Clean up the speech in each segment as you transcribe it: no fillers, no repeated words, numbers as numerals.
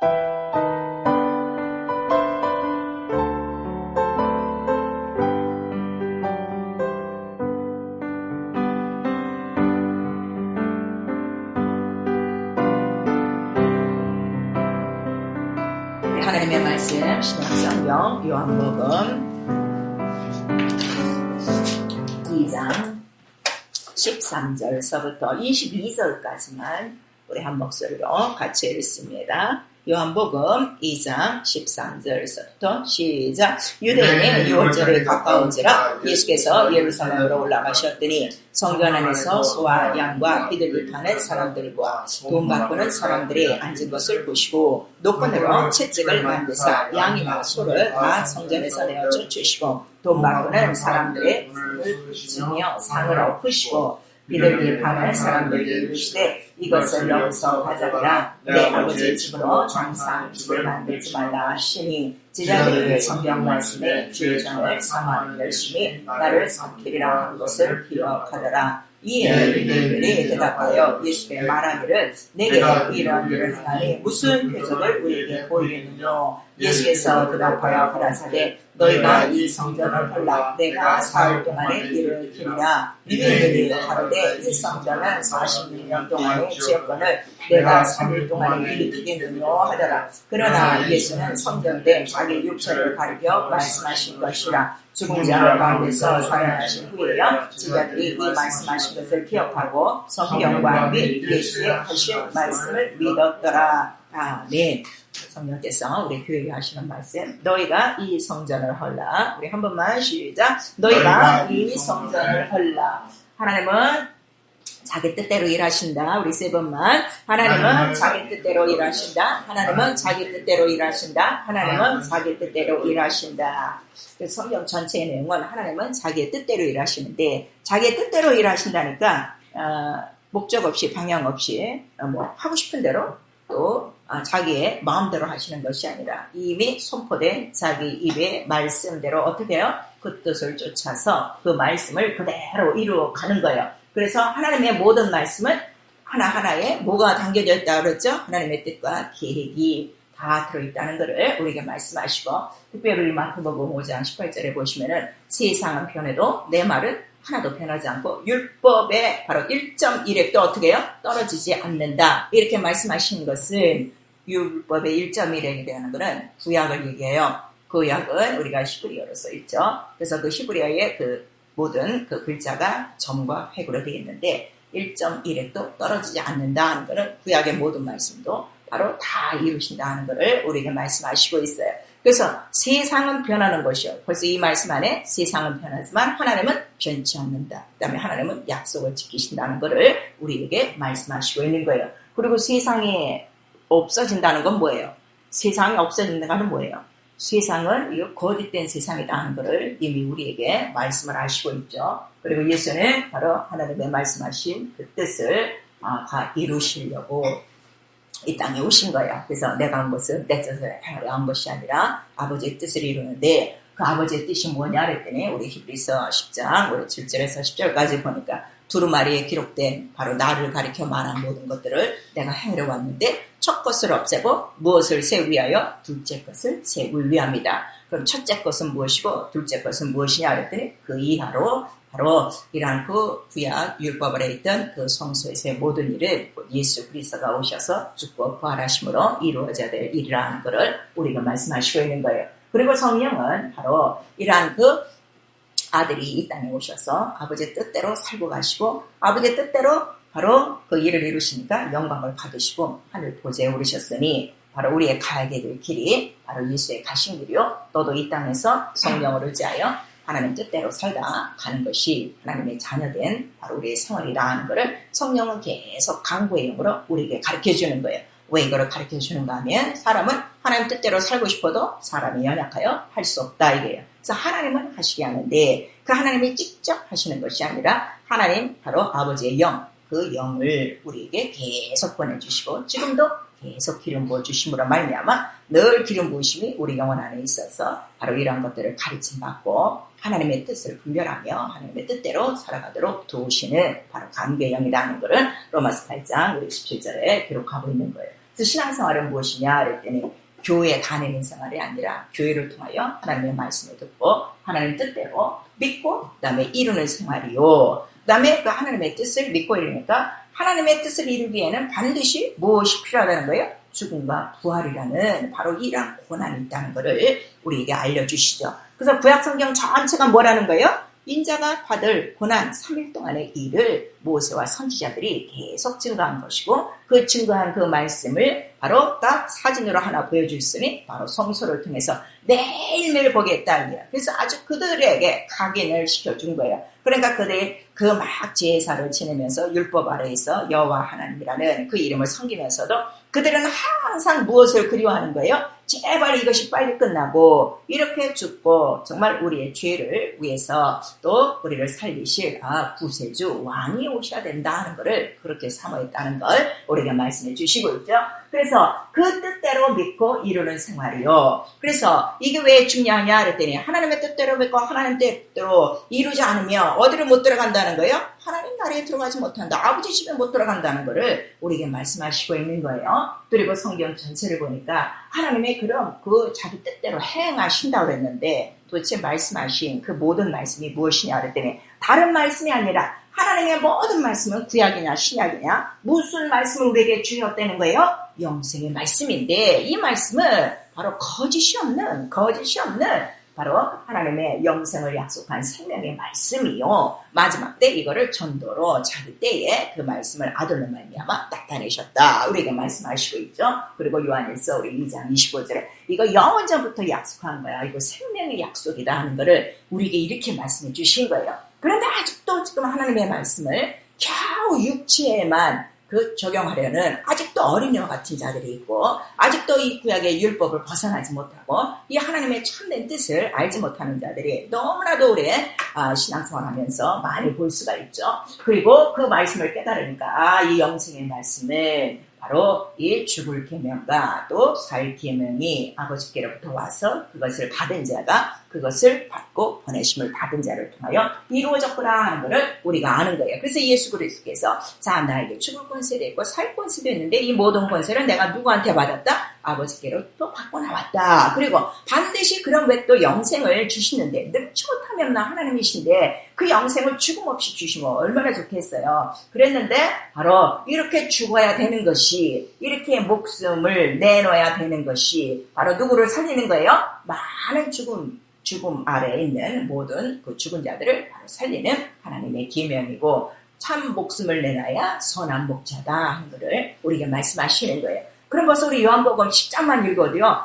하나님의 말씀 신약성경 요한복음 2장 13절서부터 22절까지만 우리 한 목소리로 같이 읽습니다. 요한복음 2장 13절서부터 시작. 유대인의 유월절에 가까운지라 예수께서 예루살렘으로 올라가셨더니 성전 안에서 소와 양과 비둘기 파는 사람들과 돈 바꾸는 사람들이 앉은 것을 보시고 노끈으로 채찍을 만드사 양이나 소를 다 성전에서 내어 쫓으시고 돈 바꾸는 사람들의 불을 붙이며 상을 엎으시고 비둘기 파는 사람들이 이르시되 이것을 여기서 가져가라. 내 아버지의 집으로 장사한 집을 만들지 말라 하시니 제자들이 성경 말씀에 주의 종을 삼아 열심히 나를 삼키리라 한 것을 기억하더라. 이에 유대인들이 대답하여 예수께 말하기를 내게 이런 일을 행하니 무슨 표적을 우리에게 보이겠느냐. 예수께서 대답하여 가라사대 너희가 이 성전을 헐라 내가 사흘 동안에 이를 키리라. 유대인들이 가로되 이 성전은 46년 동안의 지역권을 내가 3일 동안에 일으키겠느냐 하더라. 그러나 예수는 성전된 자기 육체를 가리켜 말씀하신 것이라. 죽은 자 가운데서 살아나신 후에야 제자들이 이 말씀하신 것을 기억하고 성경과 및 예수의 하신 말씀을 믿었더라. 아멘. 성령께서 우리 교회에 하시는 말씀, 너희가 이 성전을 헐라. 우리 한 번만 시작. 너희가 이 성전을 헐라. 하나님은 자기 뜻대로 일하신다. 우리 세 번만. 하나님은 자기 뜻대로 일하신다. 하나님은 자기 뜻대로 일하신다. 하나님은 자기 뜻대로 일하신다. 그래서 성경 전체의 내용은 하나님은 자기의 뜻대로 일하시는데 자기의 뜻대로 일하신다니까 목적 없이 방향 없이 뭐 하고 싶은 대로 또 자기의 마음대로 하시는 것이 아니라 이미 선포된 자기 입의 말씀대로 어떻게 해요? 그 뜻을 쫓아서 그 말씀을 그대로 이루어가는 거예요. 그래서 하나님의 모든 말씀은 하나하나에 뭐가 담겨져 있다고 그랬죠? 하나님의 뜻과 계획이 다 들어있다는 것을 우리에게 말씀하시고 특별히 마태복음 5장 18절에 보시면은 세상은 변해도 내 말은 하나도 변하지 않고 율법의 바로 1.1획도 어떻게 해요? 떨어지지 않는다. 이렇게 말씀하시는 것은 율법의 1.1획이 되는 것은 구약을 얘기해요. 구약은 우리가 히브리어로 써있죠. 그래서 그 히브리어의 그 모든 그 글자가 점과 획으로 되어 있는데 1.1획도 떨어지지 않는다는 것은 구약의 모든 말씀도 바로 다 이루신다는 것을 우리에게 말씀하시고 있어요. 그래서 세상은 변하는 것이요. 벌써 이 말씀 안에 세상은 변하지만 하나님은 변치 않는다. 그 다음에 하나님은 약속을 지키신다는 것을 우리에게 말씀하시고 있는 거예요. 그리고 세상이 없어진다는 건 뭐예요? 세상이 없어진다는 건 뭐예요? 세상은 이거 거짓된 세상이다 하는 것을 이미 우리에게 말씀을 하시고 있죠. 그리고 예수는 바로 하나님의 말씀하신 그 뜻을 다 이루시려고 이 땅에 오신 거예요. 그래서 내가 한 것은 내 뜻을 행하려 한 것이 아니라 아버지의 뜻을 이루는데 그 아버지의 뜻이 뭐냐 그랬더니 우리 히브리서 10장 우리 7절에서 10절까지 보니까 두루마리에 기록된 바로 나를 가리켜 말한 모든 것들을 내가 행하려 왔는데 첫 것을 없애고 무엇을 세우기 위하여 둘째 것을 세우기 위함이다. 그럼 첫째 것은 무엇이고 둘째 것은 무엇이냐 그랬더니 그 이하로 바로 이러한 그 구약 율법 아래 있던 그 성소에서의 모든 일을 예수 그리스도가 오셔서 죽고 부활하심으로 이루어져야 될 일이라는 것을 우리가 말씀하시고 있는 거예요. 그리고 성령은 바로 이러한 그 아들이 이 땅에 오셔서 아버지의 뜻대로 살고 가시고 아버지의 뜻대로 바로 그 일을 이루시니까 영광을 받으시고 하늘 보좌에 오르셨으니 바로 우리의 가게 될 길이 바로 예수의 가신 길이요. 너도 이 땅에서 성령을 의지하여 하나님 뜻대로 살다 가는 것이 하나님의 자녀된 바로 우리의 생활이라 하는 것을 성령은 계속 강구의 영으로 우리에게 가르쳐주는 거예요. 왜 이거를 가르쳐주는가 하면 사람은 하나님 뜻대로 살고 싶어도 사람이 연약하여 할 수 없다 이게요. 그래서 하나님은 하시게 하는데 그 하나님이 직접 하시는 것이 아니라 하나님 바로 아버지의 영, 그 영을 우리에게 계속 보내주시고 지금도 계속 기름 부어주심으로 말미암아 늘 기름 부으심이 우리 영혼 안에 있어서 바로 이러한 것들을 가르침받고 하나님의 뜻을 분별하며 하나님의 뜻대로 살아가도록 도우시는 바로 감개의 영이라는 것을 로마서 8장 우리 17절에 기록하고 있는 거예요. 그래서 신앙생활은 무엇이냐 그랬더니 교회 다니는 생활이 아니라 교회를 통하여 하나님의 말씀을 듣고 하나님 뜻대로 믿고 그다음에 이루는 생활이요. 그다음에 그 하나님의 뜻을 믿고 이루니까 하나님의 뜻을 이루기에는 반드시 무엇이 필요하다는 거예요? 죽음과 부활이라는 바로 이러한 고난이 있다는 것을 우리에게 알려주시죠. 그래서 구약성경 전체가 뭐라는 거예요? 인자가 받을 고난 3일 동안의 일을 모세와 선지자들이 계속 증거한 것이고 그 증거한 그 말씀을 바로 딱 사진으로 하나 보여주셨으니 바로 성서를 통해서 매일매일 보겠다. 그래서 아주 그들에게 각인을 시켜준 거예요. 그러니까 그들이 그 막 제사를 지내면서 율법 아래에서 여호와 하나님이라는 그 이름을 섬기면서도 그들은 항상 무엇을 그리워하는 거예요? 제발 이것이 빨리 끝나고 이렇게 죽고 정말 우리의 죄를 위해서 또 우리를 살리실 구세주 왕이 오셔야 된다 하는 것을 그렇게 사모했다는 걸 우리가 말씀해 주시고 있죠. 그래서 그 뜻대로 믿고 이루는 생활이요. 그래서 이게 왜 중요하냐 그랬더니 하나님의 뜻대로 믿고 하나님 뜻대로 이루지 않으면 어디를 못 들어간다는 거예요? 하나님 나라에 들어가지 못한다. 아버지 집에 못 들어간다는 것을 우리에게 말씀하시고 있는 거예요. 그리고 성경 전체를 보니까 하나님의 그런 그 자기 뜻대로 행하신다고 그랬는데 도대체 말씀하신 그 모든 말씀이 무엇이냐 그랬더니 다른 말씀이 아니라 하나님의 모든 말씀은 구약이냐 신약이냐 무슨 말씀을 우리에게 주셨다는 거예요? 영생의 말씀인데 이 말씀은 바로 거짓이 없는 바로 하나님의 영생을 약속한 생명의 말씀이요. 마지막 때 이거를 전도로 자기 때에 그 말씀을 아들로 말미암아 나타내셨다. 우리에게 말씀하시고 있죠. 그리고 요한일서 우리 2장 25절에 이거 영원전부터 약속한 거야. 이거 생명의 약속이다 하는 거를 우리에게 이렇게 말씀해 주신 거예요. 그런데 아직도 지금 하나님의 말씀을 겨우 육체에만 적용하려는 아직도 어린이와 같은 자들이 있고 아직도 이 구약의 율법을 벗어나지 못하고 이 하나님의 참된 뜻을 알지 못하는 자들이 너무나도 오래 신앙생활하면서 많이 볼 수가 있죠. 그리고 그 말씀을 깨달으니까 이 영생의 말씀을 바로 이 죽을 계명과 또 살 계명이 아버지께로부터 와서 그것을 받은 자가 그것을 받고 보내심을 받은 자를 통하여 이루어졌구나 하는 것을 우리가 아는 거예요. 그래서 예수 그리스도께서 자 나에게 죽을 권세도 있고 살 권세도 있는데 이 모든 권세를 내가 누구한테 받았다? 아버지께로부터 받고 나왔다. 그리고 반드시 그런 왜 또 영생을 주시는데 능치 못하면 나 하나님이신데 그 영생을 죽음 없이 주시면 얼마나 좋겠어요. 그랬는데 바로 이렇게 죽어야 되는 것이 이렇게 목숨을 내놓아야 되는 것이 바로 누구를 살리는 거예요? 많은 죽음 아래에 있는 모든 그 죽은 자들을 바로 살리는 하나님의 계명이고 참 목숨을 내놔야 선한 목자다 하는 것을 우리에게 말씀하시는 거예요. 그럼 벌써 우리 요한복음 10장만 읽어도요.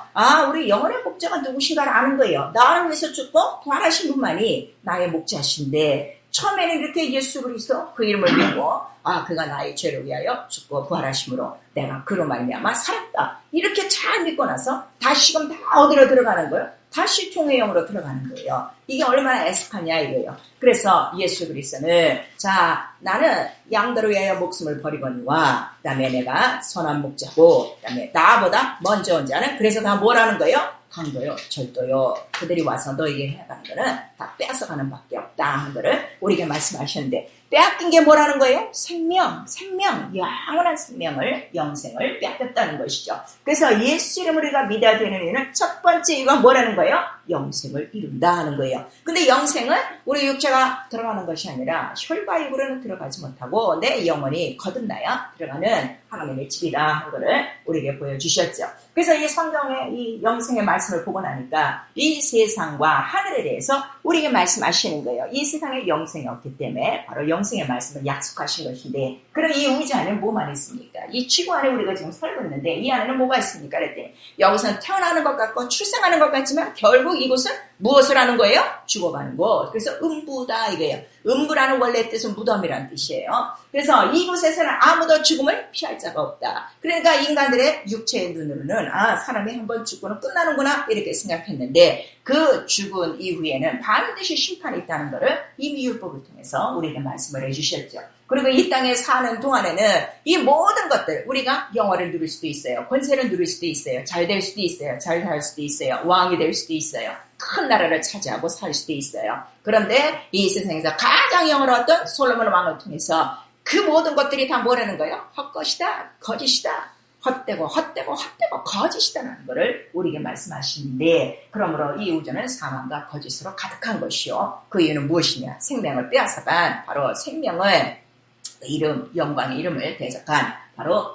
우리 영혼의 목자가 누구신가를 아는 거예요. 나를 위해서 죽고 부활하신 분만이 나의 목자신데 처음에는 이렇게 예수 그리스도 그 이름을 믿고 그가 나의 죄를 위하여 죽고 부활하심으로 내가 그로 말미암아 살았다. 이렇게 잘 믿고 나서 다시금 다 어디로 들어가는 거예요? 다시 총회형으로 들어가는 거예요. 이게 얼마나 애석하냐 이거예요. 그래서 예수 그리스도는 자 나는 양들을 위하여 목숨을 버리거니와 그 다음에 내가 선한 목자고 그 다음에 나보다 먼저 온 자는 그래서 다 뭐라는 거예요? 강도요 절도요 그들이 와서 너에게 해가는 거는 다 빼앗아가는 밖에 없다 하는 거를 우리에게 말씀하셨는데 빼앗긴 게 뭐라는 거예요? 생명, 영원한 생명을, 영생을 빼앗겼다는 것이죠. 그래서 예수 이름을 우리가 믿어야 되는 이유는 첫 번째 이유가 뭐라는 거예요? 영생을 이룬다 하는 거예요. 근데 영생은 우리 육체가 들어가는 것이 아니라 혈과 육으로는 들어가지 못하고 내 영혼이 거듭나야 들어가는 하나님의 집이다 하는 것을 우리에게 보여주셨죠. 그래서 이 성경의 이 영생의 말씀을 보고 나니까 이 세상과 하늘에 대해서 우리에게 말씀하시는 거예요. 이 세상에 영생이 없기 때문에 바로 영생의 말씀을 약속하신 것인데 그럼 이 우주 안에 뭐만 있습니까? 이 지구 안에 우리가 지금 살고 있는데 이 안에는 뭐가 있습니까? 그랬더니 여기서는 태어나는 것 같고 출생하는 것 같지만 결국 이곳은 무엇을 하는 거예요? 죽어가는 곳. 그래서 음부다 이거예요. 음부라는 원래 뜻은 무덤이라는 뜻이에요. 그래서 이곳에서는 아무도 죽음을 피할 자가 없다. 그러니까 인간들의 육체의 눈으로는 사람이 한번 죽고는 끝나는구나 이렇게 생각했는데 그 죽은 이후에는 반드시 심판이 있다는 것을 이미 율법을 통해서 우리에게 말씀을 해주셨죠. 그리고 이 땅에 사는 동안에는 이 모든 것들 우리가 영화를 누릴 수도 있어요. 권세를 누릴 수도 있어요. 잘 될 수도 있어요. 잘 살 수도 있어요. 왕이 될 수도 있어요. 큰 나라를 차지하고 살 수도 있어요. 그런데 이 세상에서 가장 영원했던 솔로몬 왕을 통해서 그 모든 것들이 다 뭐라는 거예요? 헛것이다. 거짓이다. 헛되고 거짓이다라는 것을 우리에게 말씀하시는데, 그러므로 이 우주는 사망과 거짓으로 가득한 것이요. 그 이유는 무엇이냐? 생명을 빼앗아간, 바로 생명을 영광의 이름을 대적한 바로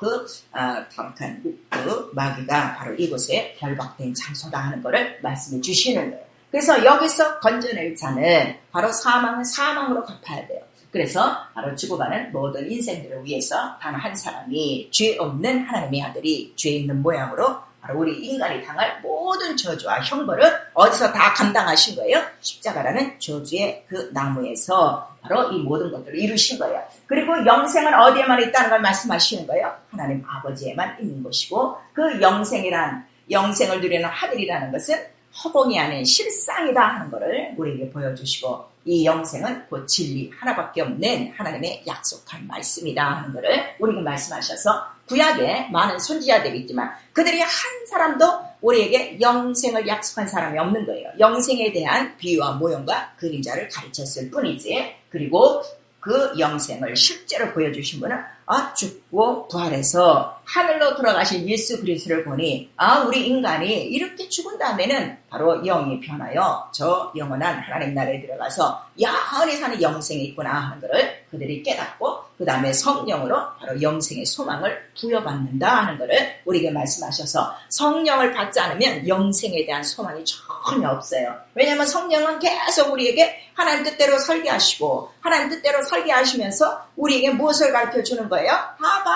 타락한 그 마귀가 바로 이곳에 결박된 장소다 하는 것을 말씀해 주시는 거예요. 그래서 여기서 건져낼 자는 바로 사망은 사망으로 갚아야 돼요. 그래서 바로 죽어가는 모든 인생들을 위해서 단 한 사람이 죄 없는 하나님의 아들이 죄 있는 모양으로 바로 우리 인간이 당할 모든 저주와 형벌을 어디서 다 감당하신 거예요? 십자가라는 저주의 그 나무에서 바로 이 모든 것들을 이루신 거예요. 그리고 영생은 어디에만 있다는 걸 말씀하시는 거예요? 하나님 아버지에만 있는 것이고, 그 영생을 누리는 하늘이라는 것은 허공이 아닌 실상이다 하는 것을 우리에게 보여주시고, 이 영생은 곧 진리 하나밖에 없는 하나님의 약속한 말씀이다 하는 것을 우리에게 말씀하셔서, 구약에 많은 선지자들이 있지만 그들이 한 사람도 우리에게 영생을 약속한 사람이 없는 거예요. 영생에 대한 비유와 모형과 그림자를 가르쳤을 뿐이지, 그리고 그 영생을 실제로 보여주신 분은 죽고 부활해서 하늘로 돌아가신 예수 그리스도를 보니 우리 인간이 이렇게 죽은 다음에는 바로 영이 변하여 저 영원한 하나님 나라에 들어가서 영원히 사는 영생이 있구나 하는 것을 그들이 깨닫고, 그 다음에 성령으로 바로 영생의 소망을 부여받는다 하는 것을 우리에게 말씀하셔서, 성령을 받지 않으면 영생에 대한 소망이 전혀 없어요. 왜냐하면 성령은 계속 우리에게 하나님 뜻대로 설계하시고, 하나님 뜻대로 설계하시면서 우리에게 무엇을 가르쳐주는 거예요?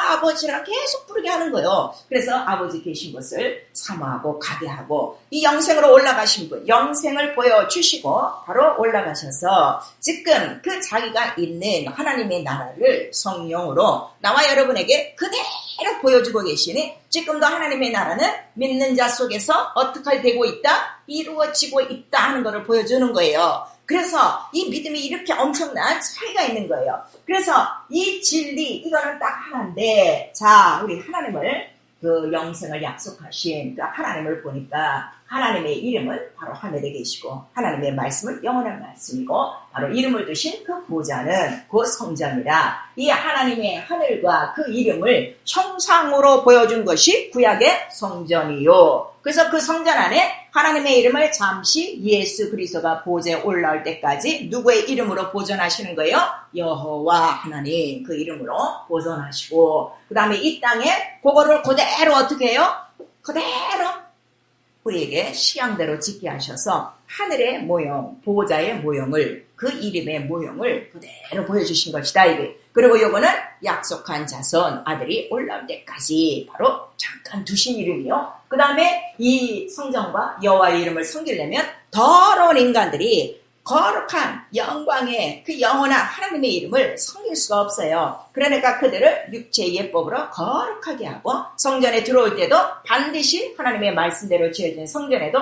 아버지랑 계속 부르게 하는 거예요. 그래서 아버지 계신 것을 사모하고 가게하고, 이 영생으로 올라가신 분, 영생을 보여주시고 바로 올라가셔서 지금 그 자기가 있는 하나님의 나라를 성령으로 나와 여러분에게 그대로 보여주고 계시니, 지금도 하나님의 나라는 믿는 자 속에서 어떻게 되고 있다? 이루어지고 있다 하는 것을 보여주는 거예요. 그래서 이 믿음이 이렇게 엄청난 차이가 있는 거예요. 그래서 이 진리, 이거는 딱 하나인데, 자, 우리 하나님을, 그 영생을 약속하신 그 하나님을 보니까 하나님의 이름은 바로 하늘에 계시고, 하나님의 말씀은 영원한 말씀이고, 바로 이름을 두신 그 보좌는 그 성전이라, 이 하나님의 하늘과 그 이름을 형상으로 보여준 것이 구약의 성전이요. 그래서 그 성전 안에 하나님의 이름을 잠시 예수 그리스도가 보좌에 올라올 때까지 누구의 이름으로 보존하시는 거예요? 여호와 하나님 그 이름으로 보존하시고, 그 다음에 이 땅에 그거를 그대로 어떻게 해요? 그대로 우리에게 시향대로 짓게 하셔서 하늘의 모형, 보호자의 모형을, 그 이름의 모형을 그대로 보여주신 것이다 이게. 그리고 요거는 약속한 자손 아들이 올라올 때까지 바로 잠깐 두신 이름이요. 그 다음에 이 성전과 여호와의 이름을 섬기려면 더러운 인간들이 거룩한 영광의 그 영원한 하나님의 이름을 섬길 수가 없어요. 그러니까 그들을 육체의 예법으로 거룩하게 하고, 성전에 들어올 때도 반드시 하나님의 말씀대로 지어진 성전에도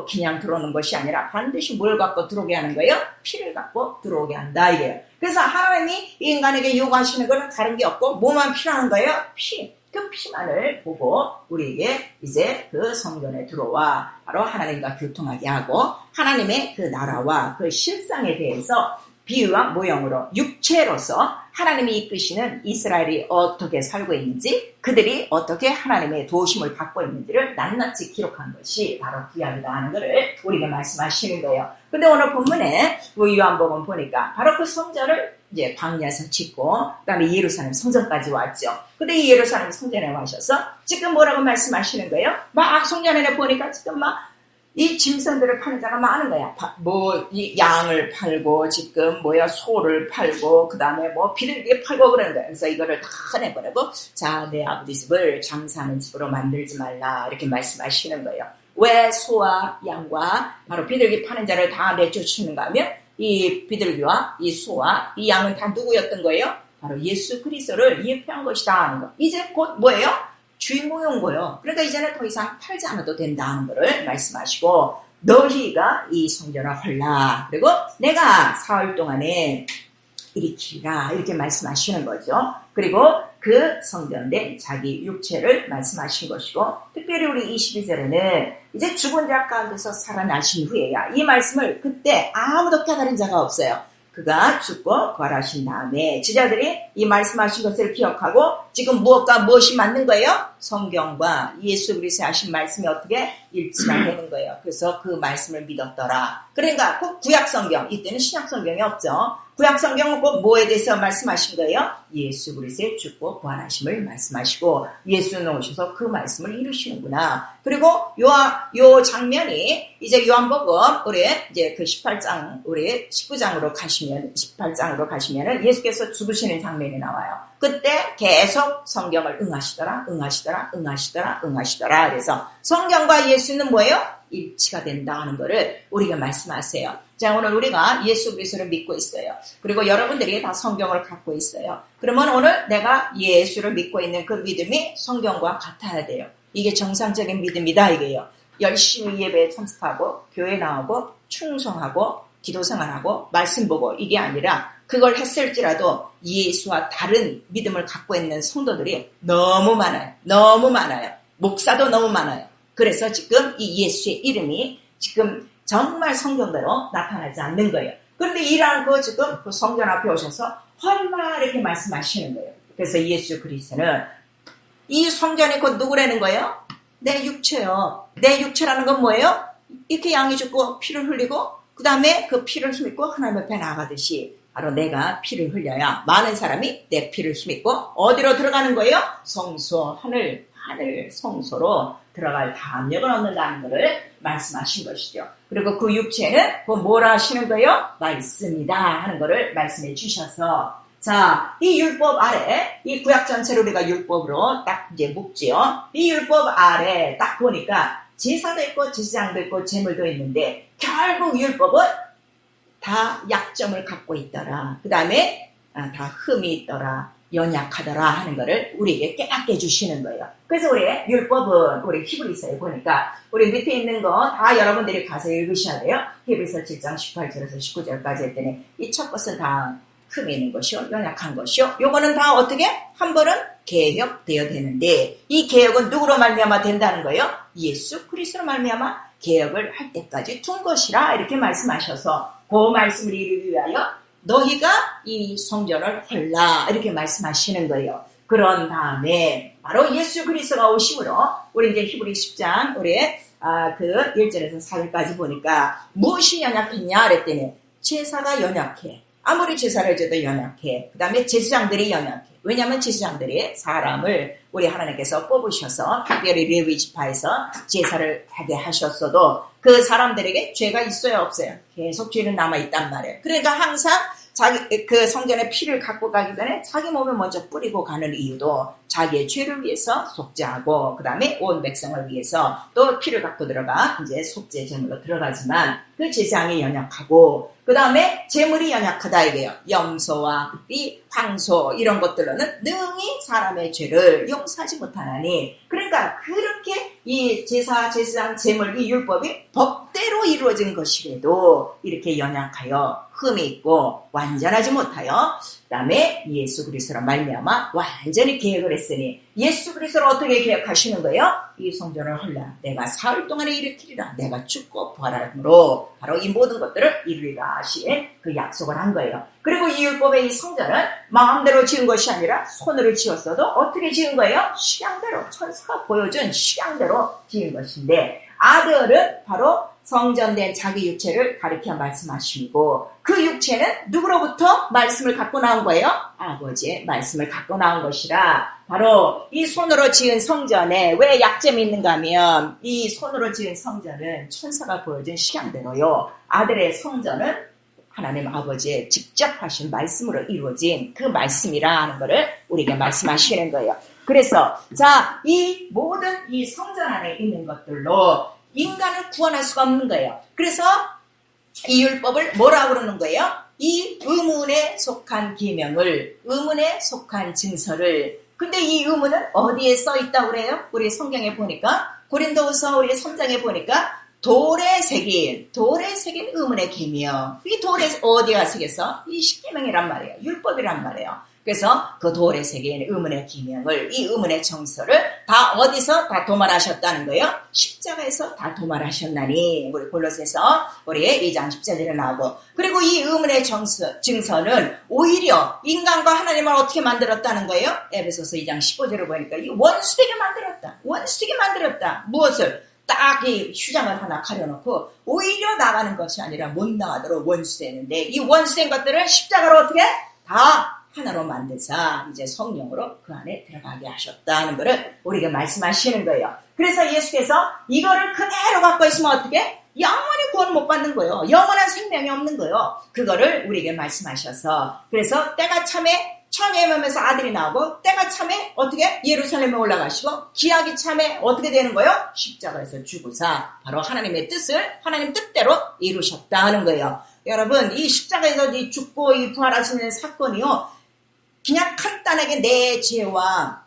그냥 들어오는 것이 아니라 반드시 뭘 갖고 들어오게 하는 거예요? 피를 갖고 들어오게 한다 이게요. 그래서 하나님이 인간에게 요구하시는 것은 다른 게 없고 뭐만 필요한 거예요? 피. 그 피만을 보고 우리에게 이제 그 성전에 들어와 바로 하나님과 교통하게 하고, 하나님의 그 나라와 그 실상에 대해서 비유와 모형으로 육체로서 하나님이 이끄시는 이스라엘이 어떻게 살고 있는지, 그들이 어떻게 하나님의 도우심을 받고 있는지를 낱낱이 기록한 것이 바로 구약이다 하는 것을 우리에게 말씀하시는 거예요. 근데 오늘 본문에 요한복음 보니까 바로 그 성전을 이제 광야에서 짓고, 그 다음에 예루살렘 성전까지 왔죠. 근데 이 예루살렘 성전에 와셔서 지금 뭐라고 말씀하시는 거예요? 막 성전에 보니까 지금 막 이 짐승들을 파는 자가 많은 거야. 이 양을 팔고, 지금 소를 팔고, 그 다음에 비둘기 팔고 그러는 거야. 그래서 이거를 다 내버리고, 자, 내 아버지 집을 장사하는 집으로 만들지 말라. 이렇게 말씀하시는 거예요. 왜 소와 양과 바로 비둘기 파는 자를 다 내쫓는가 하면, 이 비둘기와 이 소와 이 양은 다 누구였던 거예요? 바로 예수 그리스도를 예표한 것이다 하는 거. 이제 곧 뭐예요? 주인공이 온 거예요. 그러니까 이제는 더 이상 팔지 않아도 된다는 것을 말씀하시고, 너희가 이 성전을 헐라. 그리고 내가 사흘 동안에 일으키리라. 이렇게 말씀하시는 거죠. 그리고 그 성전된 자기 육체를 말씀하신 것이고, 특별히 우리 22절에는 이제 죽은 자 가운데서 살아나신 후에야 이 말씀을 그때 아무도 깨달은 자가 없어요. 그가 죽고 부활하신 다음에 제자들이 이 말씀하신 것을 기억하고 지금 무엇과 무엇이 맞는 거예요? 성경과 예수 그리스도의 하신 말씀이 어떻게 일치가 되는 거예요. 그래서 그 말씀을 믿었더라. 그러니까 꼭 구약 성경, 이때는 신약 성경이 없죠. 구약 성경은 꼭 뭐에 대해서 말씀하신 거예요? 예수 그리스도의 죽고 부활하심을 말씀하시고 예수는 오셔서 그 말씀을 이루시는구나. 그리고 요 장면이 이제 요한복음 우리 이제 그 18장 우리 19장으로 가시면 18장으로 가시면은 예수께서 죽으시는 장면이 나와요. 그때 계속 성경을 응하시더라. 그래서 성경과 예수는 뭐예요? 일치가 된다 하는 거를 우리가 말씀하세요. 자, 오늘 우리가 예수 그리스도를 믿고 있어요. 그리고 여러분들이 다 성경을 갖고 있어요. 그러면 오늘 내가 예수를 믿고 있는 그 믿음이 성경과 같아야 돼요. 이게 정상적인 믿음이다 이게요. 열심히 예배에 참석하고 교회 나오고 충성하고 기도생활하고 말씀 보고 이게 아니라 그걸 했을지라도 예수와 다른 믿음을 갖고 있는 성도들이 너무 많아요. 목사도 너무 많아요. 그래서 지금 이 예수의 이름이 지금 정말 성경대로 나타나지 않는 거예요. 그런데 이라고 지금 그 성전 앞에 오셔서 헐마 이렇게 말씀하시는 거예요. 그래서 예수 그리스도는 이 성전이 곧 누구라는 거예요? 내 육체요. 내 육체라는 건 뭐예요? 이렇게 양이 죽고 피를 흘리고 그 다음에 그 피를 힘입고 하나님 앞에 나가듯이 바로 내가 피를 흘려야 많은 사람이 내 피를 힘입고 어디로 들어가는 거예요? 성소, 하늘 성소로 들어갈 담력을 얻는다는 것을 말씀하신 것이죠. 그리고 그 육체는 그 뭐라 하시는 거예요? 말씀이다 하는 것을 말씀해 주셔서 자, 이 율법 아래, 이 구약 전체를 우리가 율법으로 딱 이제 묶지요. 이 율법 아래 딱 보니까 제사도 있고 제사장도 있고 제물도 있는데 결국 율법은 다 약점을 갖고 있더라. 그 다음에 다 흠이 있더라. 연약하더라 하는 것을 우리에게 깨닫게 해주시는 거예요. 그래서 우리 율법은 우리 히브리서에 보니까 우리 밑에 있는 거 다 여러분들이 가서 읽으셔야 돼요. 히브리서 7장 18절에서 19절까지 했더니 이 첫 것은 다 흠이 있는 것이요, 연약한 것이요. 요거는 다 어떻게? 한 번은 개혁되어야 되는데 이 개혁은 누구로 말미암아 된다는 거예요? 예수 그리스도로 말미암아 개혁을 할 때까지 둔 것이라 이렇게 말씀하셔서 그 말씀을 이루기 위하여 너희가 이 성전을 헐라 이렇게 말씀하시는 거예요. 그런 다음에 바로 예수 그리스도가 오심으로 우리 이제 히브리 10장 우리 그 1절에서 4절까지 보니까 무엇이 연약했냐 그랬더니 제사가 연약해. 아무리 제사를 해줘도 연약해. 그 다음에 제사장들이 연약해. 왜냐하면 제사장들이 사람을 우리 하나님께서 뽑으셔서 특별히 레위 지파에서 제사를 하게 하셨어도 그 사람들에게 죄가 있어요 없어요? 계속 죄는 남아있단 말이에요. 그러니까 항상 자기 그 성전에 피를 갖고 가기 전에 자기 몸에 먼저 뿌리고 가는 이유도 자기의 죄를 위해서 속죄하고 그 다음에 온 백성을 위해서 또 피를 갖고 들어가 이제 속죄 제물로 들어가지만 그 제사장이 연약하고 그 다음에 제물이 연약하다 이게요. 염소와 이 황소 이런 것들로는 능히 사람의 죄를 용서하지 못하나니 그러니까 그렇게 이 제사장 제물 이 율법이 법대로 이루어진 것이라도 이렇게 연약하여 흠이 있고 완전하지 못하여 그 다음에 예수 그리스도로 말미암아 완전히 개혁을 했으니 예수 그리스도를 어떻게 개혁하시는 거예요? 이 성전을 헐라 내가 사흘 동안에 일으키리라 내가 죽고 부활함으로 바로 이 모든 것들을 이루리라 하신 그 약속을 한 거예요. 그리고 이 율법의 이 성전은 마음대로 지은 것이 아니라 손으로 지었어도 어떻게 지은 거예요? 식양대로 천사가 보여준 식양대로 지은 것인데 아들은 바로 성전된 자기 육체를 가리켜 말씀하시고 그 육체는 누구로부터 말씀을 갖고 나온 거예요? 아버지의 말씀을 갖고 나온 것이라 바로 이 손으로 지은 성전에 왜 약점이 있는가 하면 이 손으로 지은 성전은 천사가 보여준 식양대로요. 아들의 성전은 하나님 아버지의 직접 하신 말씀으로 이루어진 그 말씀이라 하는 것을 우리에게 말씀하시는 거예요. 그래서 자, 이 모든 이 성전 안에 있는 것들로 인간을 구원할 수가 없는 거예요. 그래서 이 율법을 뭐라고 그러는 거예요? 이 의문에 속한 계명을, 의문에 속한 증서를. 근데 이 의문은 어디에 써 있다고 그래요? 우리 성경에 보니까 고린도후서 우리 3장에 보니까 돌에 새긴 의문의 계명. 이 돌에 어디가 새겨서? 이 십계명이란 말이에요. 율법이란 말이에요. 그래서 그 돌에 새긴 의문의 기명을, 이 의문의 정서를 다 어디서 다 도말하셨다는 거예요? 십자가에서 다 도말하셨나니. 우리 골로새서 우리 2장 10절에 나오고, 그리고 이 의문의 증서는 오히려 인간과 하나님을 어떻게 만들었다는 거예요? 에베소서 2장 15절을 보니까 이 원수되게 만들었다. 원수되게 만들었다. 무엇을? 딱 이 휴장을 하나 가려놓고 오히려 나가는 것이 아니라 못 나가도록 원수되는데, 이 원수된 것들을 십자가로 어떻게 다 하나로 만드사 이제 성령으로 그 안에 들어가게 하셨다는 것을 우리가 말씀하시는 거예요. 그래서 예수께서 이거를 그대로 갖고 있으면 어떻게? 영원히 구원 못 받는 거예요. 영원한 생명이 없는 거예요. 그거를 우리에게 말씀하셔서, 그래서 때가 참에 청에 오면서 아들이 나오고, 때가 참에 어떻게 예루살렘에 올라가시고, 기약이 참에 어떻게 되는 거예요? 십자가에서 죽으사 바로 하나님의 뜻을 하나님 뜻대로 이루셨다는 거예요. 여러분, 이 십자가에서 이 죽고 이 부활하시는 사건이요, 그냥 간단하게 내 죄와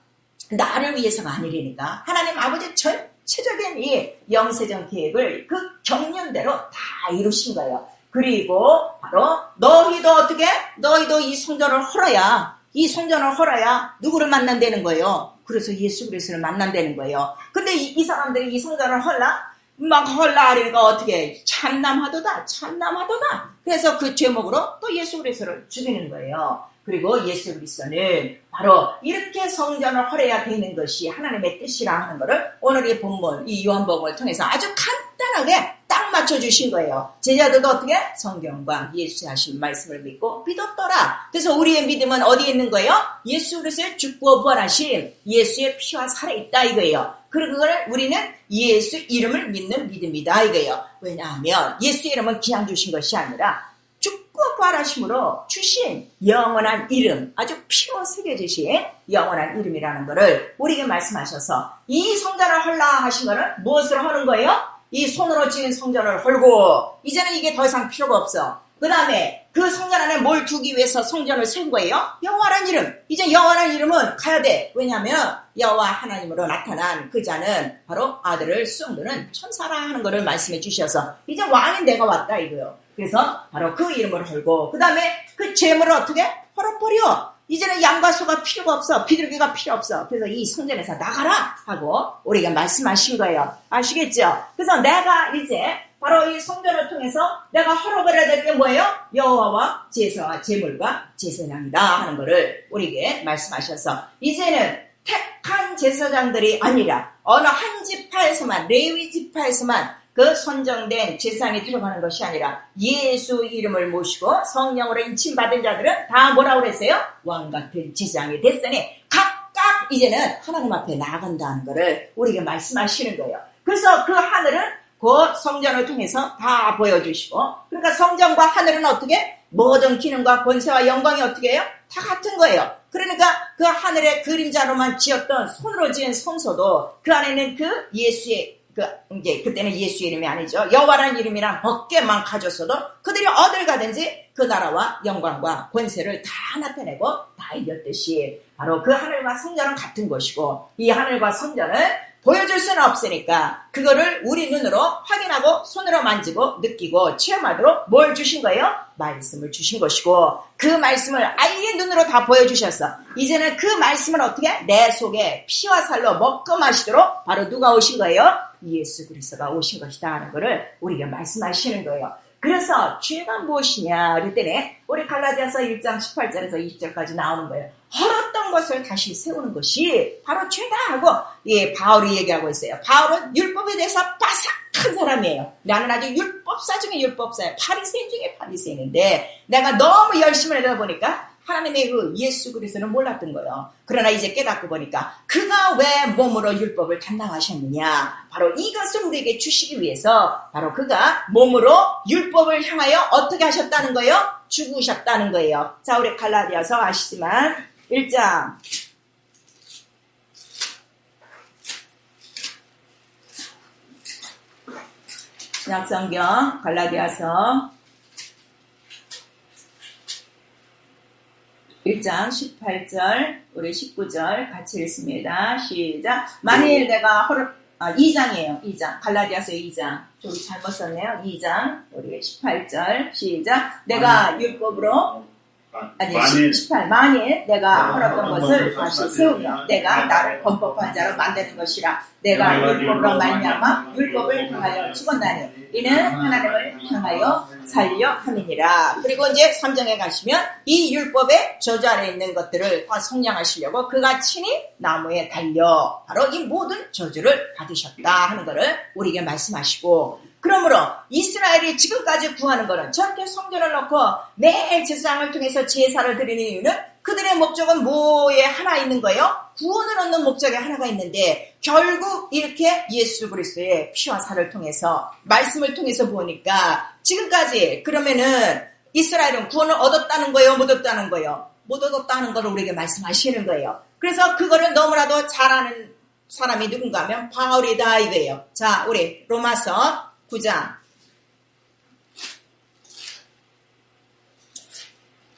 나를 위해서가 아니라니까. 하나님 아버지 전체적인 이 영세전 계획을 그 경륜대로 다 이루신 거예요. 그리고 바로 너희도 어떻게? 너희도 이 성전을 헐어야, 이 성전을 헐어야 누구를 만난다는 거예요? 그래서 예수 그리스도를 만난다는 거예요. 근데 이 사람들이 이 성전을 막 헐라 하니까 어떻게? 참남하도다. 그래서 그 제목으로 또 예수 그리스도를 죽이는 거예요. 그리고 예수 그리스도는 바로 이렇게 성전을 헐어야 되는 것이 하나님의 뜻이라 하는 것을 오늘의 본문, 이 요한복음을 통해서 아주 간단하게 딱 맞춰주신 거예요. 제자들도 어떻게? 성경과 예수 하신 말씀을 믿고 믿었더라. 그래서 우리의 믿음은 어디에 있는 거예요? 예수 그리스도의 죽고 부활하신 예수의 피와 살아있다 이거예요. 그리고 그걸 우리는 예수 이름을 믿는 믿음이다 이거예요. 왜냐하면 예수 이름은 그냥 주신 것이 아니라 죽고 부활하심으로 주신 영원한 이름, 아주 피로 새겨주신 영원한 이름이라는 것을 우리에게 말씀하셔서, 이 성전을 헐라 하신 것은 무엇을 하는 거예요? 이 손으로 지은 성전을 헐고, 이제는 이게 더 이상 필요가 없어. 그 다음에 그 성전 안에 뭘 두기 위해서 성전을 세운 거예요? 영원한 이름. 이제 영원한 이름은 가야 돼. 왜냐하면 여호와 하나님으로 나타난 그 자는 바로 아들을 수용되는 천사라 하는 것을 말씀해 주셔서, 이제 왕인 내가 왔다 이거요. 그래서 바로 그 이름을 헐고, 그 다음에 그 재물을 어떻게? 헐어버려. 이제는 양과 소가 필요가 없어. 비둘기가 필요 없어. 그래서 이 성전에서 나가라 하고 우리가 말씀하신 거예요. 아시겠죠? 그래서 내가 이제 바로 이 성전을 통해서 내가 헐어버려야 될 게 뭐예요? 여호와와 제사와 제물과 제사장이다 하는 것을 우리에게 말씀하셔서, 이제는 택한 제사장들이 아니라 어느 한 지파에서만, 레위 지파에서만 그 선정된 제사장이 들어가는 것이 아니라 예수 이름을 모시고 성령으로 인침받은 자들은 다 뭐라고 그랬어요? 왕같은 제사장이 됐으니 각각 이제는 하나님 앞에 나아간다는 것을 우리에게 말씀하시는 거예요. 그래서 그 하늘은 그 성전을 통해서 다 보여주시고, 그러니까 성전과 하늘은 어떻게? 모든 기능과 권세와 영광이 어떻게 해요? 다 같은 거예요. 그러니까 그 하늘의 그림자로만 지었던 손으로 지은 성소도 그 안에는 그 예수의 이제 그때는 예수 이름이 아니죠. 여호와라는 이름이랑 어깨만 가졌어도 그들이 어딜 가든지 그 나라와 영광과 권세를 다 나타내고 다 이겼듯이, 바로 그 하늘과 성전은 같은 것이고, 이 하늘과 성전을 보여줄 수는 없으니까 그거를 우리 눈으로 확인하고 손으로 만지고 느끼고 체험하도록 뭘 주신 거예요? 말씀을 주신 것이고, 그 말씀을 아예 눈으로 다 보여주셨어. 이제는 그 말씀을 어떻게? 내 속에 피와 살로 먹고 마시도록 바로 누가 오신 거예요? 예수 그리스도가 오신 것이다 하는 것을 우리가 말씀하시는 거예요. 그래서 죄가 무엇이냐 그랬더니 우리 갈라디아서 1장 18절에서 20절까지 나오는 거예요. 헐었던 것을 다시 세우는 것이 바로 죄다 하고, 예, 바울이 얘기하고 있어요. 바울은 율법에 대해서 빠삭한 사람이에요. 나는 아주 율법사 중에 율법사예요. 바리새인 중에 바리새인인데 내가 너무 열심히 하다 보니까 하나님의 그 예수 그리스도는 몰랐던 거예요. 그러나 이제 깨닫고 보니까 그가 왜 몸으로 율법을 담당하셨느냐, 바로 이것을 우리에게 주시기 위해서 바로 그가 몸으로 율법을 향하여 어떻게 하셨다는 거예요? 죽으셨다는 거예요. 자, 우리 갈라디아서 아시지만 1장 신약성경 갈라디아서 1장 18절 우리 19절 같이 읽습니다. 시작. 만일 내가 2장이에요. 2장 갈라디아서 2장 저기 잘못 썼네요. 2장 우리 18절 시작. 내가 율법으로 아니 18 만일 내가 허락한 것을 다시 세우며 내가 나를 범법한 자로 만드는 것이라. 내가 율법으로 말미암아 율법을 향하여 죽었나니 이는 하나님을 향하여 살려 함이니라. 그리고 이제 3장에 가시면 이 율법의 저주 아래 있는 것들을 다 성량하시려고 그가 친히 나무에 달려 바로 이 모든 저주를 받으셨다 하는 것을 우리에게 말씀하시고, 그러므로 이스라엘이 지금까지 구하는 것은 저렇게 성전을 놓고 매일 제사장을 통해서 제사를 드리는 이유는 그들의 목적은 뭐에 하나 있는 거예요? 구원을 얻는 목적에 하나가 있는데, 결국 이렇게 예수 그리스도의 피와 살을 통해서 말씀을 통해서 보니까 지금까지 그러면은 이스라엘은 구원을 얻었다는 거예요? 못 얻었다는 거예요? 못 얻었다는 걸 우리에게 말씀하시는 거예요. 그래서 그거를 너무나도 잘 아는 사람이 누군가 하면 바울이다 이거예요. 자, 우리 로마서 9장.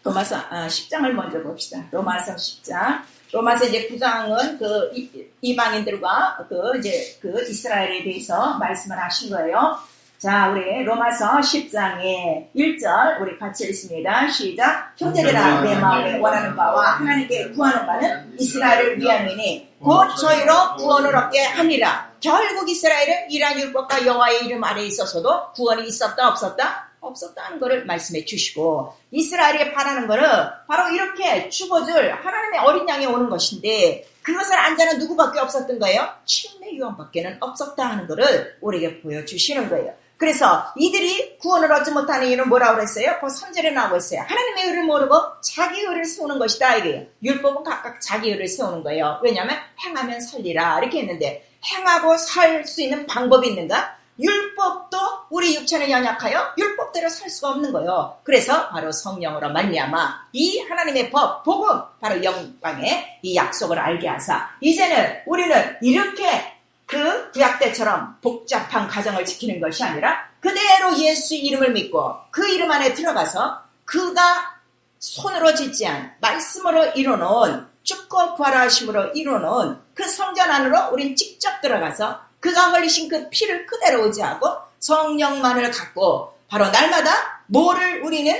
로마서 10장을 먼저 봅시다. 로마서 10장. 로마서 이제 9장은 그 이방인들과 그 이스라엘에 대해서 말씀을 하신 거예요. 자, 우리 로마서 10장의 1절 우리 같이 읽습니다. 시작. 형제들아, 내 마음에 원하는 바와 하나님께 구하는 바는 이스라엘을 위함이니 곧 저희로 구원을 얻게 하니라. 결국 이스라엘은 이러한 율법과 여호와의 이름 아래에 있어서도 구원이 있었다 없었다? 없었다는 것을 말씀해 주시고, 이스라엘이 바라는 것은 바로 이렇게 죽어줄 하나님의 어린 양이 오는 것인데 그것을 안 자는 누구밖에 없었던 거예요? 침례 요한밖에는 없었다 하는 것을 우리에게 보여주시는 거예요. 그래서 이들이 구원을 얻지 못하는 이유는 뭐라고 그랬어요? 그 3절에 나오고 있어요. 하나님의 의를 모르고 자기 의를 세우는 것이다 이게요. 율법은 각각 자기 의를 세우는 거예요. 왜냐하면 행하면 살리라 이렇게 했는데, 행하고 살 수 있는 방법이 있는가? 율법도 우리 육체는 연약하여 율법대로 살 수가 없는 거예요. 그래서 바로 성령으로 말미암아 이 하나님의 법, 복음, 바로 영광의 이 약속을 알게 하사 이제는 우리는 이렇게 그 구약 때처럼 복잡한 가정을 지키는 것이 아니라 그대로 예수 이름을 믿고 그 이름 안에 들어가서 그가 손으로 짓지 않은 말씀으로 이루는 죽고 부활하심으로 이루는 그 성전 안으로 우린 직접 들어가서 그가 흘리신 그 피를 그대로 의지하고 성령만을 갖고 바로 날마다 뭐를 우리는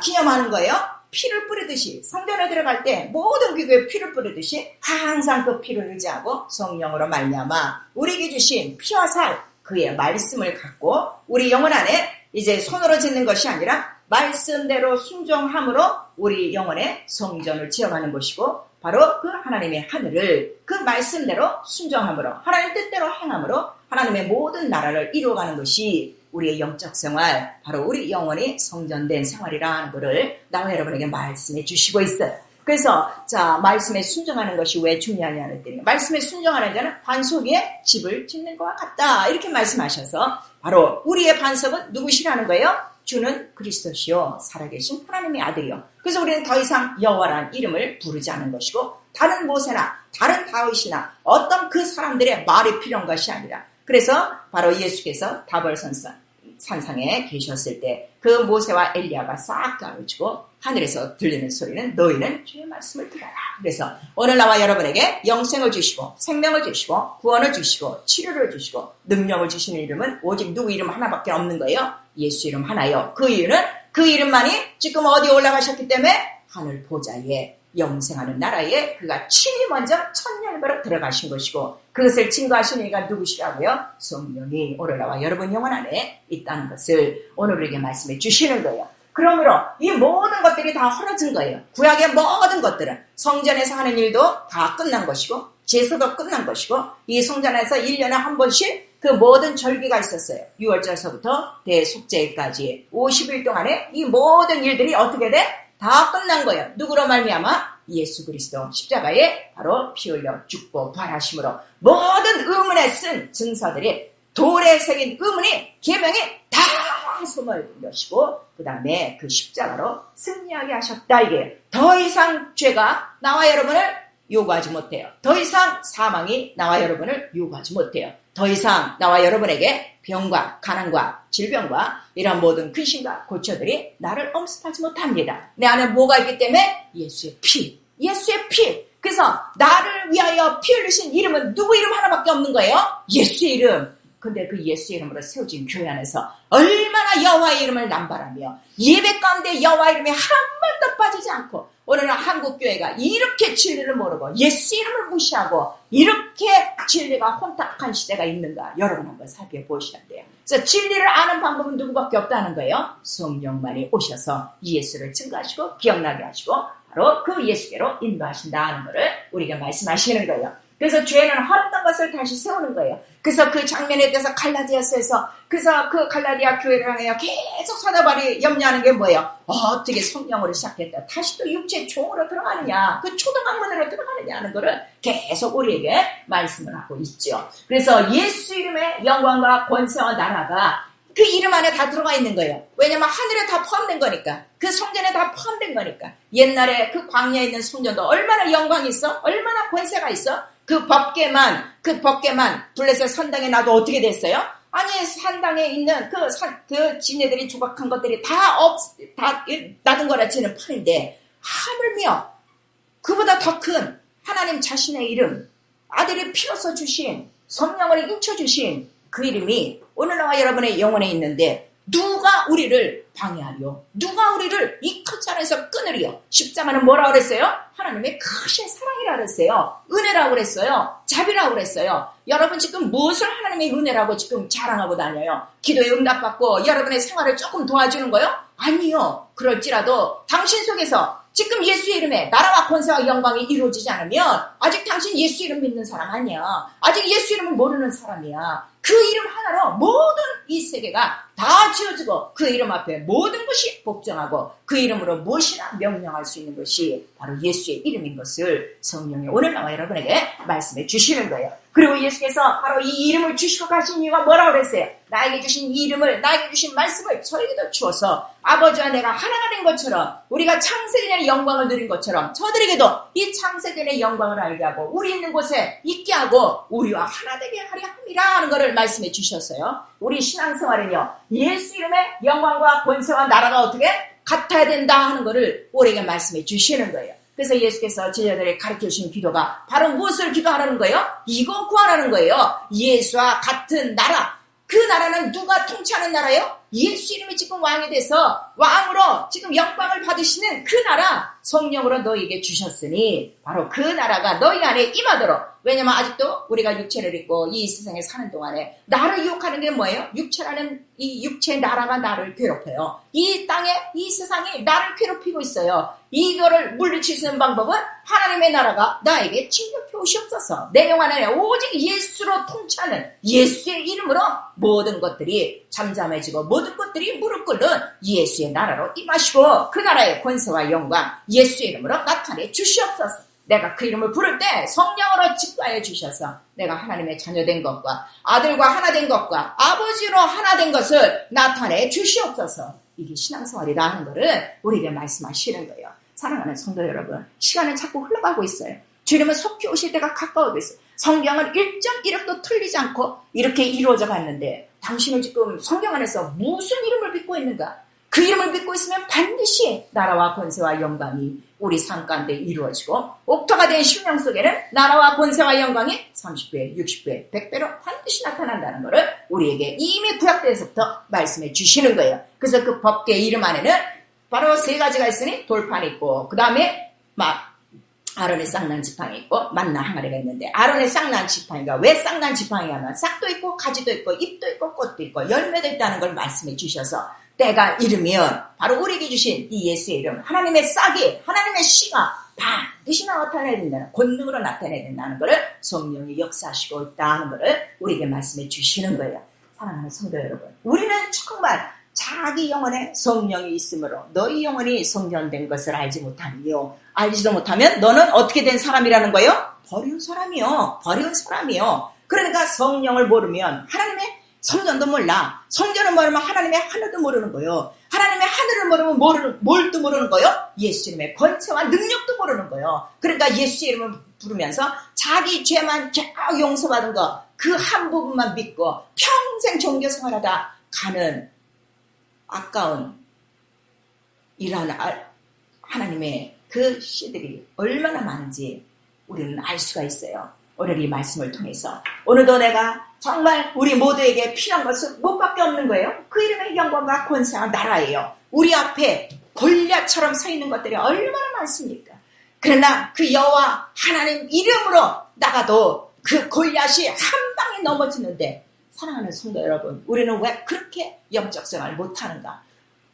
기념하는 거예요? 피를 뿌리듯이 성전에 들어갈 때 모든 기구에 피를 뿌리듯이 항상 그 피를 의지하고 성령으로 말미암아 우리에게 주신 피와 살 그의 말씀을 갖고 우리 영혼 안에 이제 손으로 짓는 것이 아니라 말씀대로 순종함으로 우리 영혼의 성전을 지어가는 것이고, 바로 그 하나님의 하늘을 그 말씀대로 순종함으로 하나님 뜻대로 행함으로 하나님의 모든 나라를 이루어가는 것이 우리의 영적 생활, 바로 우리 영혼이 성전된 생활이라는 것을 나와 여러분에게 말씀해 주시고 있어요. 그래서 자, 말씀에 순종하는 것이 왜 중요하냐는 때문에 말씀에 순종하는 자는 반석 위에 집을 짓는 것과 같다 이렇게 말씀하셔서 바로 우리의 반석은 누구시라는 거예요? 주는 그리스도시요 살아계신 하나님의 아들이요. 그래서 우리는 더 이상 여호와라는 이름을 부르지 않은 것이고 다른 모세나 다른 다윗이나 어떤 그 사람들의 말이 필요한 것이 아니라, 그래서 바로 예수께서 다볼산상에 계셨을 때 그 모세와 엘리야가 싹 가르치고 하늘에서 들리는 소리는 너희는 주의 말씀을 들어라. 그래서 오늘 나와 여러분에게 영생을 주시고 생명을 주시고 구원을 주시고 치료를 주시고 능력을 주시는 이름은 오직 누구 이름 하나밖에 없는 거예요. 예수 이름 하나요. 그 이유는 그 이름만이 지금 어디에 올라가셨기 때문에 하늘 보좌에 영생하는 나라에 그가 친히 먼저 천년으로 들어가신 것이고, 그것을 증거하신 이가 누구시라고요? 성령이 오늘 나와 여러분 영혼 안에 있다는 것을 오늘 우리에게 말씀해 주시는 거예요. 그러므로 이 모든 것들이 다 허러진 거예요. 구약의 모든 것들은 성전에서 하는 일도 다 끝난 것이고 제사도 끝난 것이고, 이 성전에서 1년에 한 번씩 그 모든 절기가 있었어요. 6월절서부터 대속죄일까지 50일 동안에 이 모든 일들이 어떻게 돼? 다 끝난 거예요. 누구로 말미암아? 예수 그리스도 십자가에 바로 피 흘려 죽고 부활하심으로 모든 의문에 쓴 증서들이 돌에 새긴 의문이 계명이 다 소멸 되시고 그 다음에 그 십자가로 승리하게 하셨다. 이게 더 이상 죄가 나와 여러분을 요구하지 못해요. 더 이상 사망이 나와 여러분을 요구하지 못해요. 더 이상 나와 여러분에게 병과 가난과 질병과 이런 모든 근심과 고초들이 나를 엄습하지 못합니다. 내 안에 뭐가 있기 때문에? 예수의 피. 예수의 피. 그래서 나를 위하여 피 흘리신 이름은 누구 이름 하나밖에 없는 거예요? 예수의 이름. 근데 그 예수 이름으로 세워진 교회 안에서 얼마나 여호와의 이름을 남발하며 예배 가운데 여호와의 이름이 한 번도 빠지지 않고 오늘은 한국교회가 이렇게 진리를 모르고 예수 이름을 무시하고 이렇게 진리가 혼탁한 시대가 있는가 여러분 한번 살펴보셔야 돼요. 그래서 진리를 아는 방법은 누구밖에 없다는 거예요. 성령만이 오셔서 예수를 증거하시고 기억나게 하시고 바로 그 예수께로 인도하신다는 것을 우리가 말씀하시는 거예요. 그래서 죄는 헐었던 것을 다시 세우는 거예요. 그래서 그 장면에 대해서 갈라디아서에서 그래서 그 갈라디아 교회를 향해 계속 사도바울이 염려하는 게 뭐예요? 어떻게 성령으로 시작했다. 다시 또 육체 종으로 들어가느냐. 그 초등학문으로 들어가느냐 하는 거를 계속 우리에게 말씀을 하고 있죠. 그래서 예수 이름의 영광과 권세와 나라가 그 이름 안에 다 들어가 있는 거예요. 왜냐면 하늘에 다 포함된 거니까. 그 성전에 다 포함된 거니까. 옛날에 그 광야에 있는 성전도 얼마나 영광이 있어? 얼마나 권세가 있어? 그 법궤만 블레셋 산당에 놔도 어떻게 됐어요? 아니 산당에 있는 그 지네들이 조각한 것들이 다 놔둔 거라 치는 판인데 하물며 그보다 더 큰 하나님 자신의 이름 아들이 피로써 주신 성령을 인쳐주신 그 이름이 오늘 나와 여러분의 영혼에 있는데 누가 우리를 방해하려? 누가 우리를 이 거처 안에서 끊으려? 십자가는 뭐라고 그랬어요? 하나님의 크신 사랑이라고 그랬어요. 은혜라고 그랬어요. 자비라고 그랬어요. 여러분 지금 무엇을 하나님의 은혜라고 지금 자랑하고 다녀요? 기도에 응답받고 여러분의 생활을 조금 도와주는 거요? 아니요. 그럴지라도 당신 속에서 지금 예수 이름에 나라와 권세와 영광이 이루어지지 않으면 아직 당신 예수 이름 믿는 사람 아니야. 아직 예수 이름을 모르는 사람이야. 그 이름 하나로 모든 이 세계가 다 지어지고 그 이름 앞에 모든 것이 복종하고 그 이름으로 무엇이나 명령할 수 있는 것이 바로 예수의 이름인 것을 성령이 오늘 나와 여러분에게 말씀해 주시는 거예요. 그리고 예수께서 바로 이 이름을 주시고 가신 이유가 뭐라고 그랬어요? 나에게 주신 이름을, 나에게 주신 말씀을 저에게도 주어서 아버지와 내가 하나가 된 것처럼 우리가 창세전의 영광을 누린 것처럼 저들에게도 이 창세전의 영광을 알게 하고 우리 있는 곳에 있게 하고 우리와 하나 되게 하려 함이라 하는 것을 말씀해 주셨어요. 우리 신앙생활은요. 예수 이름의 영광과 권세와 나라가 어떻게 같아야 된다 하는 것을 우리에게 말씀해 주시는 거예요. 그래서 예수께서 제자들에게 가르쳐 주신 기도가 바로 무엇을 기도하라는 거예요? 이거 구하라는 거예요. 예수와 같은 나라. 그 나라는 누가 통치하는 나라예요? 예수 이름이 지금 왕이 돼서 왕으로 지금 영광을 받으시는 그 나라 성령으로 너희에게 주셨으니 바로 그 나라가 너희 안에 임하도록. 왜냐면 아직도 우리가 육체를 입고 이 세상에 사는 동안에 나를 유혹하는 게 뭐예요? 육체라는 이 육체의 나라가 나를 괴롭혀요. 이 땅에 이 세상이 나를 괴롭히고 있어요. 이거를 물리칠 수 있는 방법은 하나님의 나라가 나에게 침략해 오시옵소서. 내 영 안에 오직 예수로 통치하는 예수의 이름으로 모든 것들이 잠잠해지고 모든 것들이 무릎 꿇는 예수의 나라로 임하시고 그 나라의 권세와 영광 예수의 이름으로 나타내 주시옵소서. 내가 그 이름을 부를 때 성령으로 직과해 주셔서 내가 하나님의 자녀된 것과 아들과 하나 된 것과 아버지로 하나 된 것을 나타내 주시옵소서. 이게 신앙생활이다 하는 것을 우리에게 말씀하시는 거예요. 사랑하는 성도 여러분, 시간은 자꾸 흘러가고 있어요. 주님은 속히 오실 때가 가까워지고 있어요. 성경은 1.1획도 틀리지 않고 이렇게 이루어져 갔는데 당신은 지금 성경 안에서 무슨 이름을 믿고 있는가? 그 이름을 믿고 있으면 반드시 나라와 권세와 영광이 우리 삶 가운데 이루어지고 옥토가 된 심령 속에는 나라와 권세와 영광이 30배, 60배, 100배로 반드시 나타난다는 것을 우리에게 이미 구약 때에서부터 말씀해 주시는 거예요. 그래서 그 법궤 이름 안에는 바로 세 가지가 있으니 돌판 있고 그 다음에 아론의 쌍난 지팡이 있고 만나 항아리가 있는데 아론의 쌍난 지팡이가 왜 쌍난 지팡이냐면 싹도 있고 가지도 있고 잎도 있고 꽃도 있고 열매도 있다는 걸 말씀해 주셔서 때가 이르면 바로 우리에게 주신 이 예수의 이름 하나님의 싹이 하나님의 씨가 반드시 나타내야 된다는 권능으로 나타내야 된다는 것을 성령이 역사하시고 있다는 것을 우리에게 말씀해 주시는 거예요. 사랑하는 성도 여러분, 우리는 정말 자기 영혼에 성령이 있으므로 너희 영혼이 성전된 것을 알지 못하며 알지도 못하면 너는 어떻게 된 사람이라는 거예요? 버려운 사람이요. 버려운 사람이요. 그러니까 성령을 모르면 하나님의 성전도 몰라. 성전을 모르면 하나님의 하늘도 모르는 거예요. 하나님의 하늘을 모르면 뭘도 모르는 거예요? 예수 이름의 권세와 능력도 모르는 거예요. 그러니까 예수 이름을 부르면서 자기 죄만 쫙 용서받은 거 그 한 부분만 믿고 평생 종교 생활하다 가는 아까운 이러한 하나님의 그 씨들이 얼마나 많은지 우리는 알 수가 있어요. 오늘 이 말씀을 통해서 오늘도 내가 정말 우리 모두에게 필요한 것은 무엇밖에 없는 거예요. 그 이름의 영광과 권세와 나라예요. 우리 앞에 골리앗처럼 서 있는 것들이 얼마나 많습니까? 그러나 그 여호와 하나님 이름으로 나가도 그 골리앗이 한 방에 넘어지는데, 사랑하는 성도 여러분, 우리는 왜 그렇게 영적 생활을 못하는가?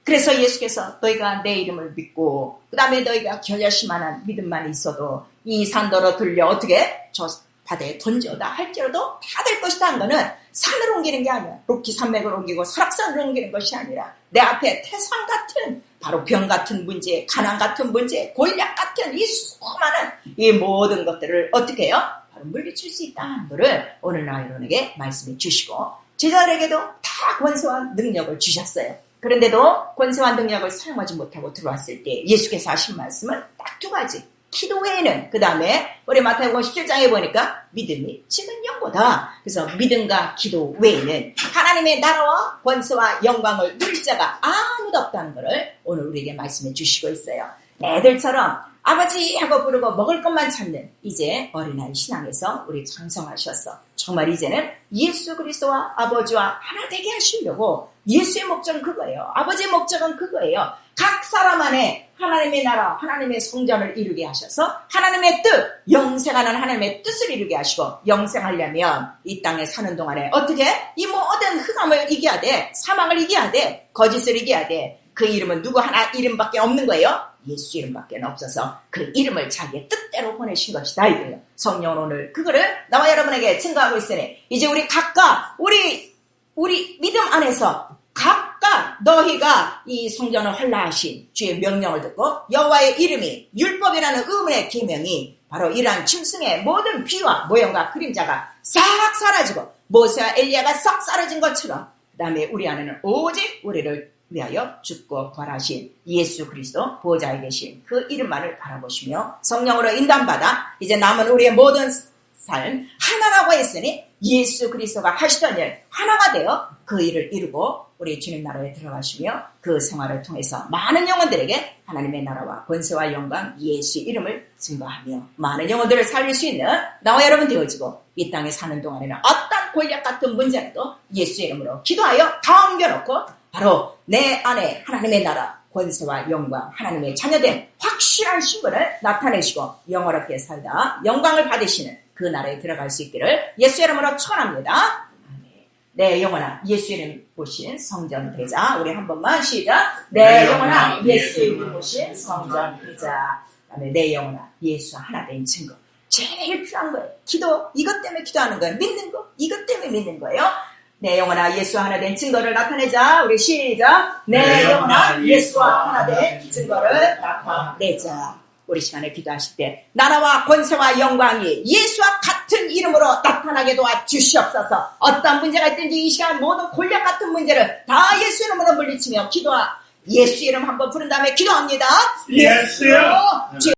그래서 예수께서 너희가 내 이름을 믿고 그 다음에 너희가 겨자씨만한 믿음만 있어도 이 산더러 들려 어떻게 저 바다에 던져다 할지라도 다 될 것이다 한 거는 산을 옮기는 게 아니야. 로키 산맥을 옮기고 설악산을 옮기는 것이 아니라 내 앞에 태산 같은 바로 병 같은 문제, 가난 같은 문제, 골략 같은 이 수많은 이 모든 것들을 어떻게 해요? 바로 물리칠 수 있다 하는 거를 오늘 나 여러분에게 말씀해 주시고, 제자들에게도 다 권세와 능력을 주셨어요. 그런데도 권세와 능력을 사용하지 못하고 들어왔을 때 예수께서 하신 말씀은 딱 두 가지. 기도 외에는, 그 다음에 우리 마태복음 17장에 보니까 믿음이 지는 영보다. 그래서 믿음과 기도 외에는 하나님의 나라와 권세와 영광을 누릴 자가 아무도 없다는 것을 오늘 우리에게 말씀해 주시고 있어요. 애들처럼 아버지 하고 부르고 먹을 것만 찾는 이제 어린아이 신앙에서 우리 장성하셔서 정말 이제는 예수 그리스도와 아버지와 하나 되게 하시려고, 예수의 목적은 그거예요. 아버지의 목적은 그거예요. 각 사람 안에 하나님의 나라, 하나님의 성전을 이루게 하셔서 하나님의 뜻, 영생하는 하나님의 뜻을 이루게 하시고, 영생하려면 이 땅에 사는 동안에 어떻게? 이 모든 흑암을 이겨야 돼. 사망을 이겨야 돼. 거짓을 이겨야 돼. 그 이름은 누구 하나 이름밖에 없는 거예요. 예수 이름밖에 없어서 그 이름을 자기의 뜻대로 보내신 것이다 이거예요. 성령은 오늘 그거를 나와 여러분에게 증거하고 있으니 이제 우리 각각 우리 믿음 안에서 각각 너희가 이 성전을 헐라하신 주의 명령을 듣고 여호와의 이름이 율법이라는 의문의 계명이 바로 이러한 짐승의 모든 비와 모형과 그림자가 싹 사라지고 모세와 엘리야가 싹 사라진 것처럼, 그 다음에 우리 안에는 오직 우리를 위하여 죽고 부활하신 예수 그리스도 보좌에 계신 그 이름만을 바라보시며 성령으로 인도받아 이제 남은 우리의 모든 삶 하나라고 했으니 예수 그리스도가 하시던 일 하나가 되어 그 일을 이루고 우리 주님 나라에 들어가시며 그 생활을 통해서 많은 영혼들에게 하나님의 나라와 권세와 영광 예수 이름을 증거하며 많은 영혼들을 살릴 수 있는 나와 여러분 되어지고, 이 땅에 사는 동안에는 어떤 골략 같은 문제라도 예수 이름으로 기도하여 다 옮겨놓고 바로 내 안에 하나님의 나라, 권세와 영광, 하나님의 자녀된 확실한 신분을 나타내시고 영원하게 살다 영광을 받으시는 그 나라에 들어갈 수 있기를 예수 이름으로 축원합니다. 내 영혼아 예수 이름 보신 성전 되자. 우리 한 번만 시작. 내 영혼아 예수 이름 보신 성전 되자. 그다음에 내 영혼아 예수 하나 된 증거. 제일 필요한 거예요. 기도, 이것 때문에 기도하는 거예요. 믿는 거, 이것 때문에 믿는 거예요. 내 영혼아 예수와 하나 된 증거를 나타내자. 우리 시작. 내 영혼아 예수와 하나 된 증거를 나타내자. 우리 시간에 기도하실 때 나라와 권세와 영광이 예수와 같은 이름으로 나타나게 도와주시옵소서. 어떤 문제가 있든지 이 시간 모든 골략 같은 문제를 다 예수 이름으로 물리치며 기도하. 예수 이름 한번 부른 다음에 기도합니다. 예수요.